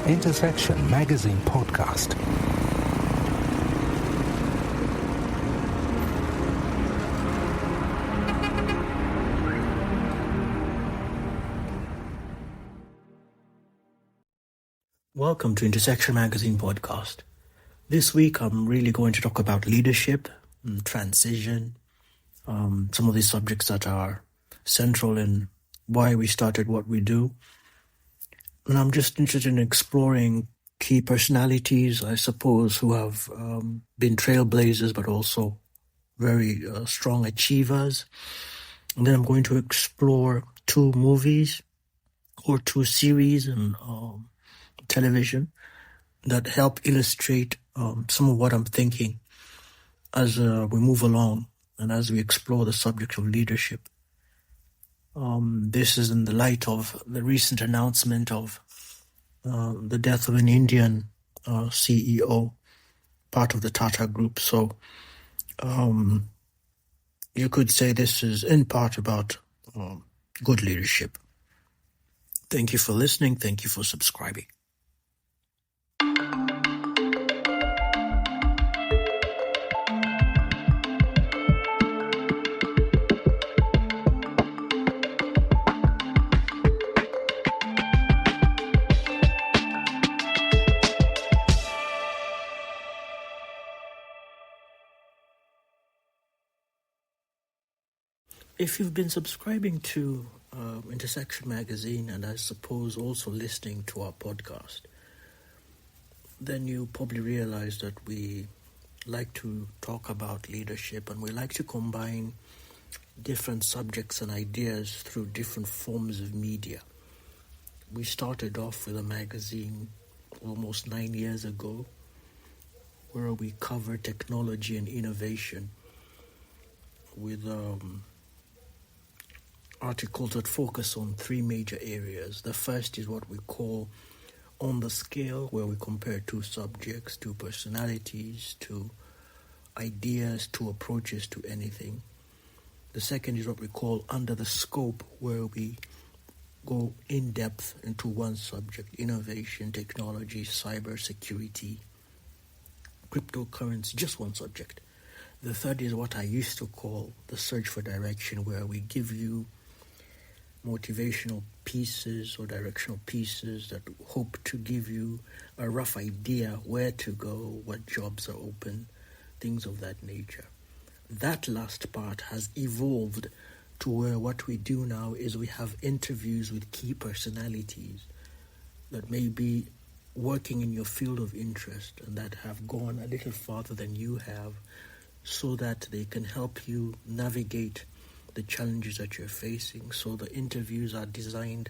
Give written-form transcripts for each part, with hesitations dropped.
Intersection Magazine Podcast. Welcome to Intersection Magazine Podcast. This week I'm really going to talk about leadership, transition, some of these subjects that are central in why we started what we do. And I'm just interested in exploring key personalities, I suppose, who have been trailblazers, but also very strong achievers. And then I'm going to explore two movies or two series and television that help illustrate some of what I'm thinking as we move along and as we explore the subject of leadership. This is in the light of the recent announcement of the death of an Indian CEO, part of the Tata Group. So you could say this is in part about good leadership. Thank you for listening. Thank you for subscribing. If you've been subscribing to Intersection Magazine and I suppose also listening to our podcast, then you probably realize that we like to talk about leadership and we like to combine different subjects and ideas through different forms of media. We started off with a magazine almost 9 years ago where we covered technology and innovation with articles that focus on three major areas. The first is what we call On the Scale, where we compare two subjects, two personalities, two ideas, two approaches to anything. The second is what we call Under the Scope, where we go in depth into one subject: innovation, technology, cybersecurity, cryptocurrency, just one subject. The third is what I used to call the Search for Direction, where we give you motivational pieces or directional pieces that hope to give you a rough idea where to go, what jobs are open, things of that nature. That last part has evolved to where what we do now is we have interviews with key personalities that may be working in your field of interest and that have gone a little farther than you have, so that they can help you navigate the challenges that you're facing. So the interviews are designed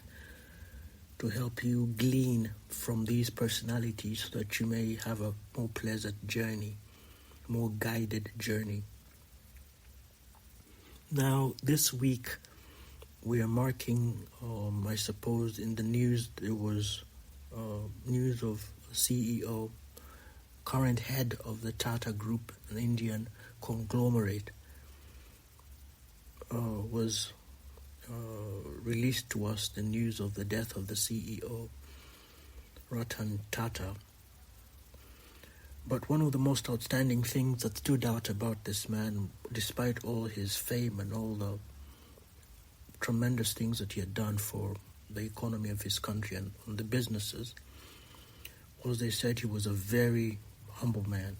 to help you glean from these personalities so that you may have a more pleasant journey, more guided journey. Now, this week, we are marking, I suppose, in the news, there was news of CEO, current head of the Tata Group, an Indian conglomerate, was released to us the news of the death of the CEO, Ratan Tata. But one of the most outstanding things that stood out about this man, despite all his fame and all the tremendous things that he had done for the economy of his country and the businesses, was they said he was a very humble man.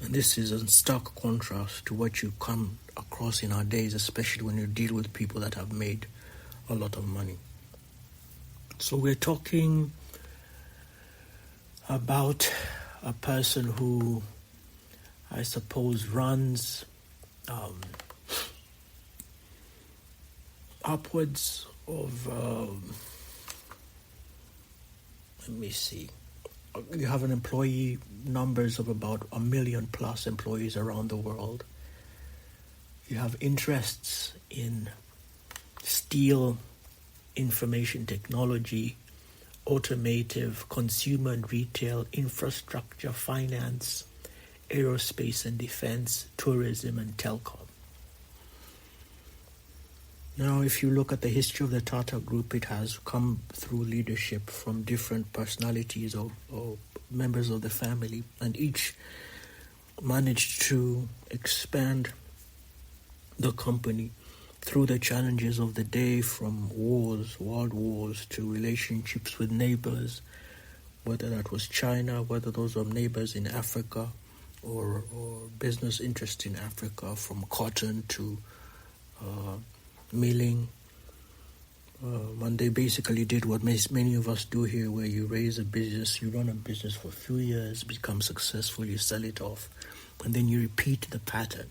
And this is in stark contrast to what you come across in our days, especially when you deal with people that have made a lot of money. So we're talking about a person who, I suppose, runs upwards of, let me see, you have an employee numbers of about 1 million plus employees around the world. You have interests in steel information technology, automotive, consumer and retail, infrastructure, finance, aerospace and defense, tourism and telecom. Now, if you look at the history of the Tata Group, it has come through leadership from different personalities or members of the family, and each managed to expand the company through the challenges of the day, from wars, world wars, to relationships with neighbors, whether that was China, whether those were neighbors in Africa, or business interests in Africa, from cotton to milling. And they basically did what many of us do here, where you raise a business, you run a business for a few years, become successful, you sell it off, and then you repeat the pattern.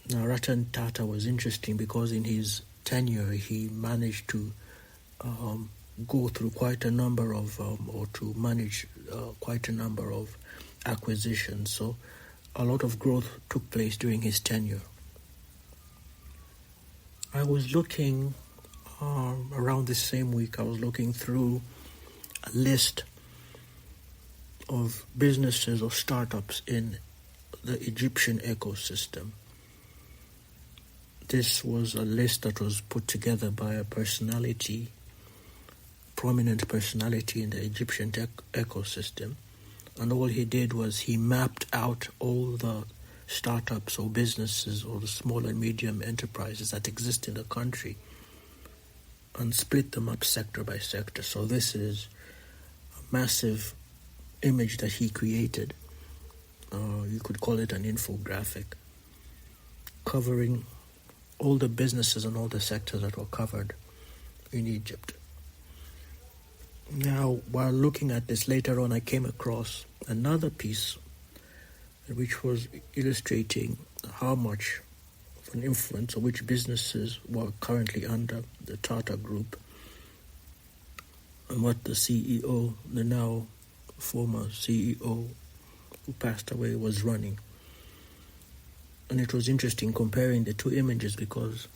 Now, Ratan Tata was interesting because in his tenure, he managed to go through quite a number of, or to manage quite a number of acquisitions. So a lot of growth took place during his tenure. I was looking around this same week, I was looking through a list of businesses or startups in the Egyptian ecosystem. This was a list that was put together by a prominent personality in the Egyptian ecosystem. And all he did was he mapped out all the startups or businesses or the small and medium enterprises that exist in the country and split them up sector by sector. So this is a massive image that he created. You could call it an infographic covering all the businesses and all the sectors that were covered in Egypt. Now, while looking at this later on, I came across another piece which was illustrating how much of an influence or which businesses were currently under the Tata Group and what the CEO, the now former CEO who passed away, was running. And it was interesting comparing the two images, because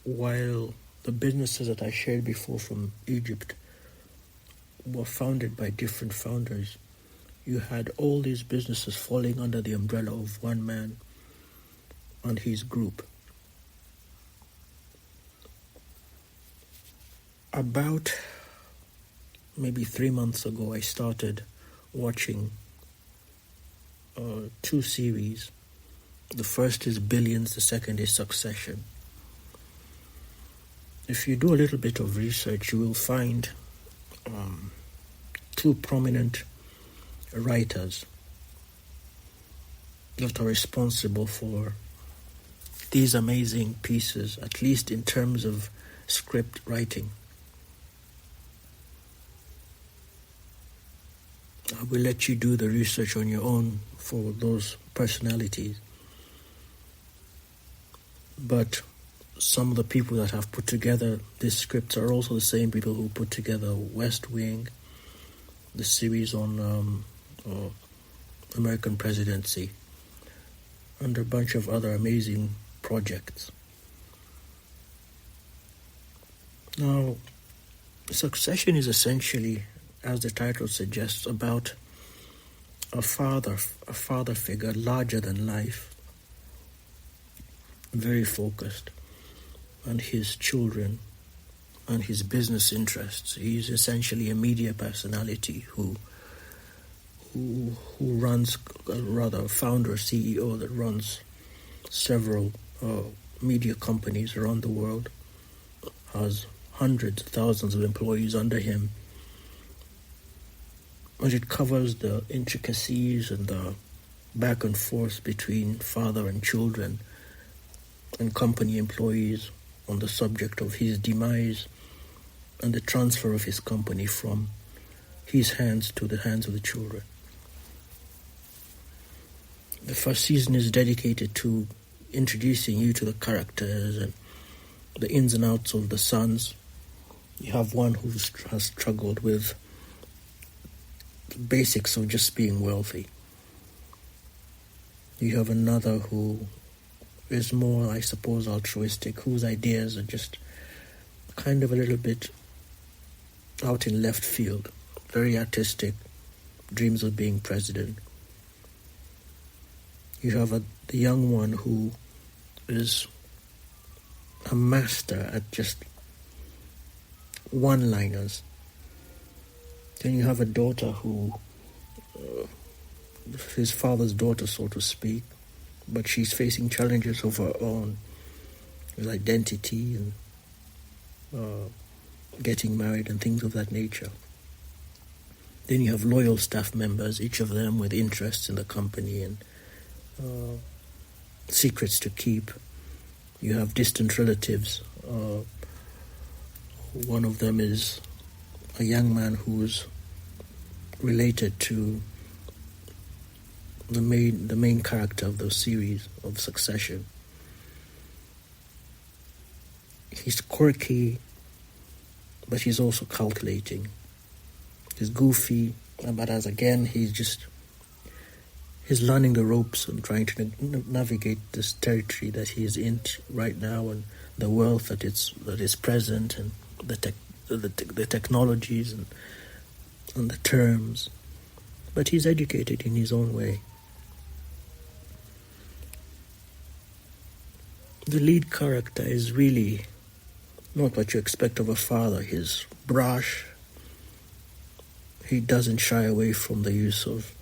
while the businesses that I shared before from Egypt were founded by different founders, you had all these businesses falling under the umbrella of one man and his group. About maybe 3 months ago, I started watching 2 series. The first is Billions, the second is Succession. If you do a little bit of research, you will find 2 prominent writers that are responsible for these amazing pieces, at least in terms of script writing. I will let you do the research on your own for those personalities. But some of the people that have put together these scripts are also the same people who put together West Wing, the series on American presidency, and a bunch of other amazing projects. Now, Succession is essentially, as the title suggests, about a father figure larger than life, very focused on his children and his business interests. He's essentially a media personality who runs, founder, CEO that runs several media companies around the world, has hundreds, thousands of employees under him. And it covers the intricacies and the back and forth between father and children and company employees on the subject of his demise and the transfer of his company from his hands to the hands of the children. The first season is dedicated to introducing you to the characters and the ins and outs of the sons. You have one who has struggled with the basics of just being wealthy. You have another who is more, I suppose, altruistic, whose ideas are just kind of a little bit out in left field, very artistic, dreams of being president. You have the young one who is a master at just one-liners. Then you have a daughter who, his father's daughter, so to speak, but she's facing challenges of her own, with identity and getting married and things of that nature. Then you have loyal staff members, each of them with interests in the company and secrets to keep. You have distant relatives. One of them is a young man who's related to the main character of the series of Succession. He's quirky, but he's also calculating. He's goofy, but he's learning the ropes and trying to navigate this territory that he is in right now, and the wealth that is present, and the technologies and the terms. But he's educated in his own way. The lead character is really not what you expect of a father. He's brash. He doesn't shy away from the use of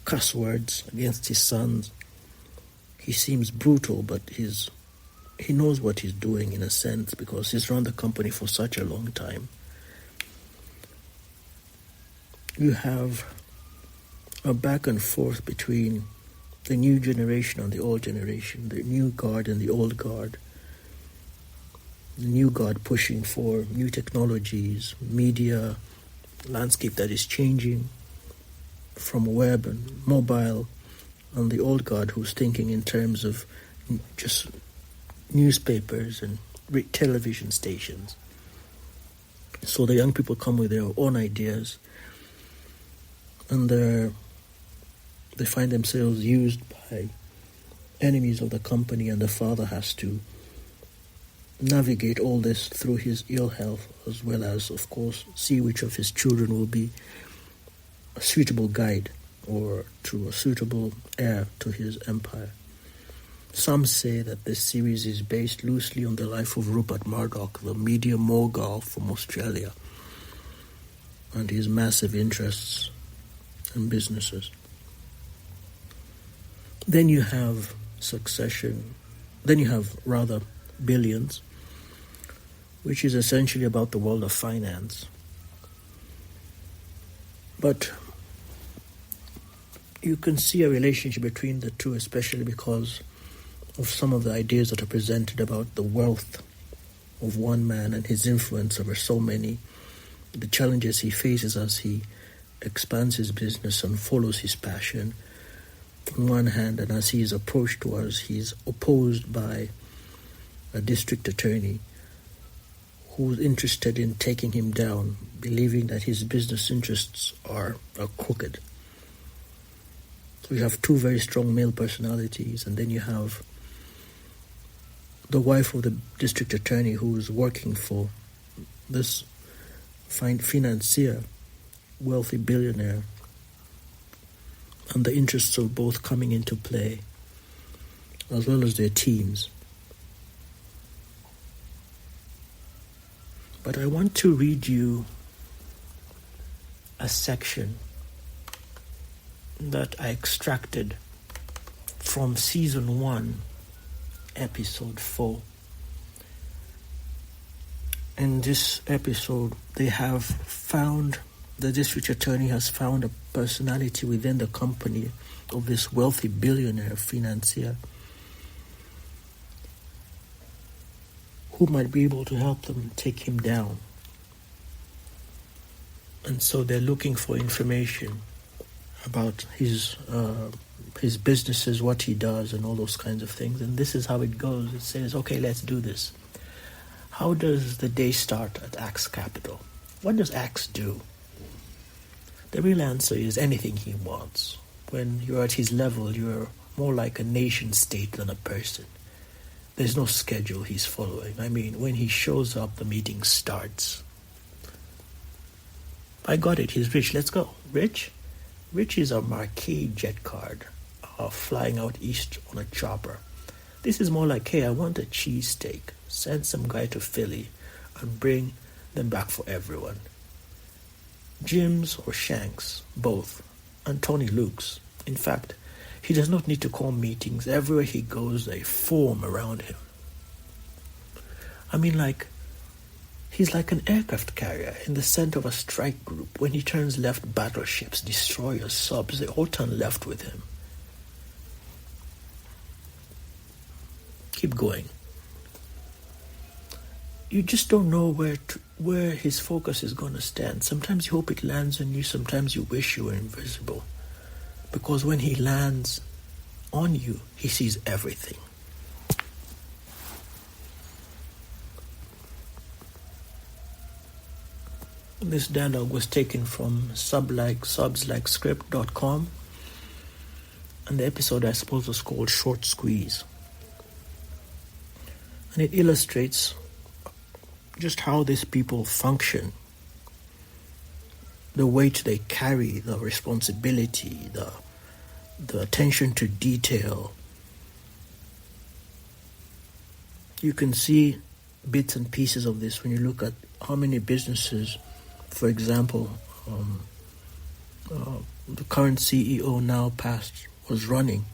cuss words against his sons. He seems brutal, but he knows what he's doing in a sense, because he's run the company for such a long time. You have a back and forth between the new generation and the old generation, the new guard and the old guard. The new guard pushing for new technologies, media, landscape that is changing from web and mobile, and the old guard who's thinking in terms of just newspapers and television stations. So the young people come with their own ideas, and they find themselves used by enemies of the company, and the father has to navigate all this through his ill health, as well as, of course, see which of his children will be a suitable guide or to a suitable heir to his empire. Some say that this series is based loosely on the life of Rupert Murdoch, the media mogul from Australia, and his massive interests and businesses. Then you have Succession. Then you have, Billions, which is essentially about the world of finance. But you can see a relationship between the two, especially because of some of the ideas that are presented about the wealth of one man and his influence over so many, the challenges he faces as he expands his business and follows his passion on one hand, and as he is approached towards, he's opposed by a district attorney who's interested in taking him down, believing that his business interests are crooked. So you have two very strong male personalities, and then you have the wife of the district attorney who's working for this financier, wealthy billionaire, and the interests of both coming into play, as well as their teams. But I want to read you a section that I extracted from Season 1, Episode 4. In this episode, the district attorney has found a personality within the company of this wealthy billionaire financier who might be able to help them take him down. And so they're looking for information about his businesses, what he does, and all those kinds of things. And this is how it goes. It says, okay, let's do this. How does the day start at Axe Capital? What does Axe do? The real answer is anything he wants. When you're at his level, you're more like a nation state than a person. There's no schedule he's following. I mean, when he shows up, the meeting starts. I got it. He's rich. Let's go. Rich? Rich is a marquee jet card, flying out east on a chopper. This is more like, hey, I want a cheesesteak. Send some guy to Philly and bring them back for everyone. Jim's or Shanks, both, and Tony Luke's. In fact, he does not need to call meetings. Everywhere he goes, they form around him. I mean, he's like an aircraft carrier in the center of a strike group. When he turns left, battleships, destroyers, subs, they all turn left with him. Keep going. You just don't know where his focus is going to stand. Sometimes you hope it lands on you. Sometimes you wish you were invisible. Because when he lands on you, he sees everything. This dialogue was taken from subslikescript.com, and the episode, I suppose, was called Short Squeeze. And it illustrates just how these people function, the weight they carry, the responsibility, the attention to detail. You can see bits and pieces of this when you look at how many businesses, for example, the current CEO, now past, was running.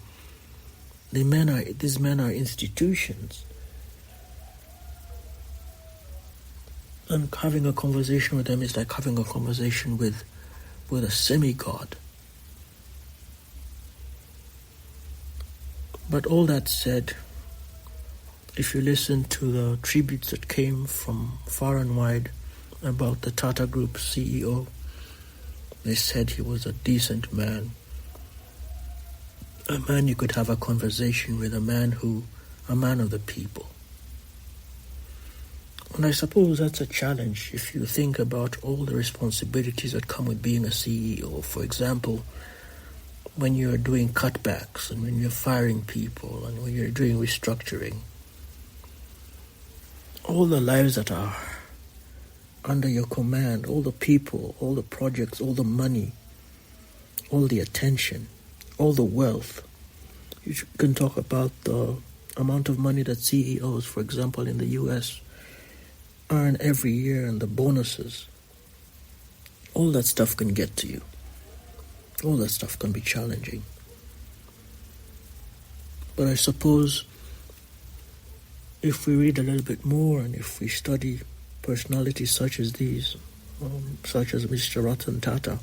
These men are institutions. And having a conversation with them is like having a conversation with a semi-god. But all that said, if you listen to the tributes that came from far and wide about the Tata Group CEO, they said he was a decent man. A man you could have a conversation with, a man of the people. And I suppose that's a challenge if you think about all the responsibilities that come with being a CEO. For example, when you're doing cutbacks and when you're firing people and when you're doing restructuring, all the lives that are under your command, all the people, all the projects, all the money, all the attention, all the wealth. You can talk about the amount of money that CEOs, for example, in the US, earn every year and the bonuses. All that stuff can get to you. All that stuff can be challenging. But I suppose if we read a little bit more and if we study personalities such as these, such as Mr. Ratan Tata,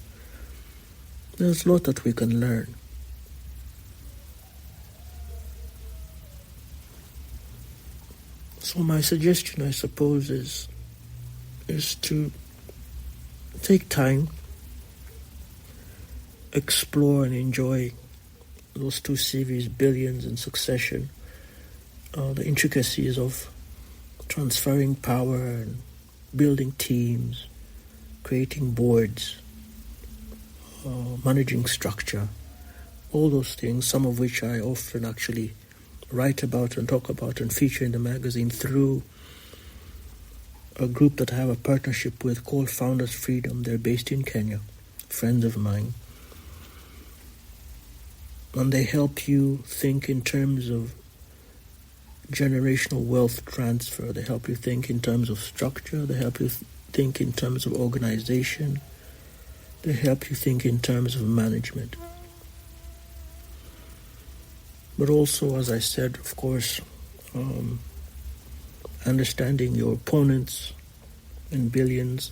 there's a lot that we can learn. So my suggestion, I suppose, is to take time, explore and enjoy those two series, Billions in Succession, the intricacies of transferring power and building teams, creating boards, managing structure, all those things, some of which I often actually write about and talk about and feature in the magazine through a group that I have a partnership with called Founders Freedom. They're based in Kenya, friends of mine. And they help you think in terms of generational wealth transfer. They help you think in terms of structure. They help you think in terms of organization. They help you think in terms of management. But also, as I said, of course, understanding your opponents in Billions.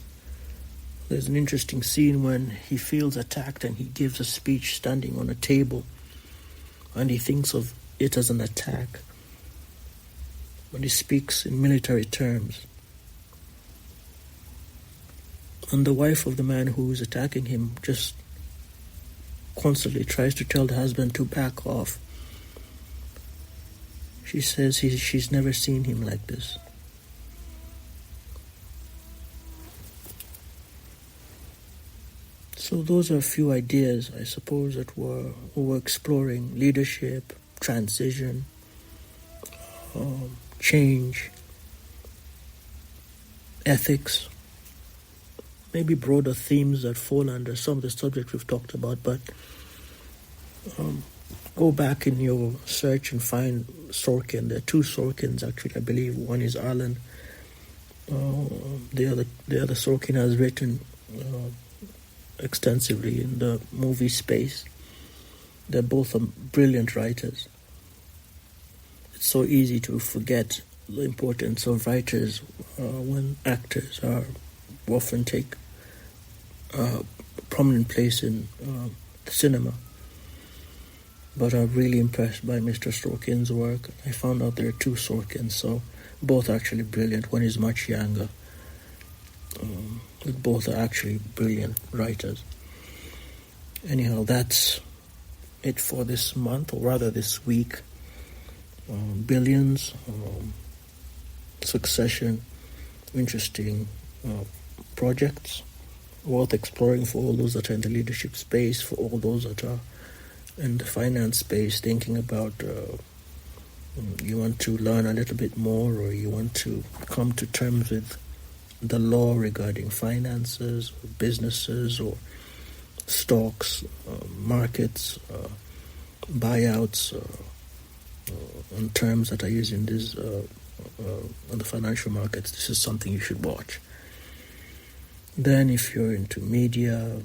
There's an interesting scene when he feels attacked and he gives a speech standing on a table and he thinks of it as an attack. But he speaks in military terms. And the wife of the man who is attacking him just constantly tries to tell the husband to back off. She says she's never seen him like this. So those are a few ideas, I suppose, that we're exploring: leadership, transition, change, ethics, maybe broader themes that fall under some of the subjects we've talked about, but go back in your search and find Sorkin. There are two Sorkins, actually, I believe. One is Alan. The other Sorkin has written extensively in the movie space. They're both brilliant writers. It's so easy to forget the importance of writers when actors often take a prominent place in the cinema. But I'm really impressed by Mr. Sorkin's work. I found out there are two Sorkins, so both are actually brilliant. One is much younger. Both are actually brilliant writers. Anyhow, that's it for this month, or rather this week. Billions, Succession, interesting projects, worth exploring for all those that are in the leadership space, for all those that are in the finance space, thinking about you want to learn a little bit more, or you want to come to terms with the law regarding finances, or businesses, or stocks, markets, buyouts, on terms that are used in this on the financial markets. This is something you should watch. Then if you're into media,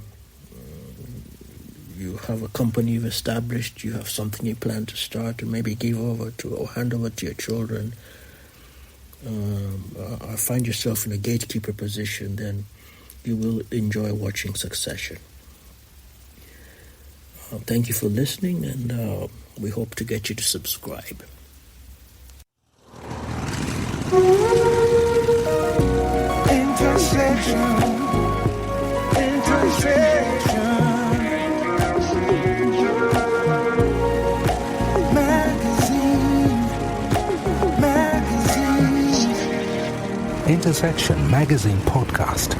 you have a company you've established, you have something you plan to start and maybe give over to or hand over to your children, or find yourself in a gatekeeper position, then you will enjoy watching Succession. Thank you for listening, and we hope to get you to subscribe. Intersection Magazine Podcast.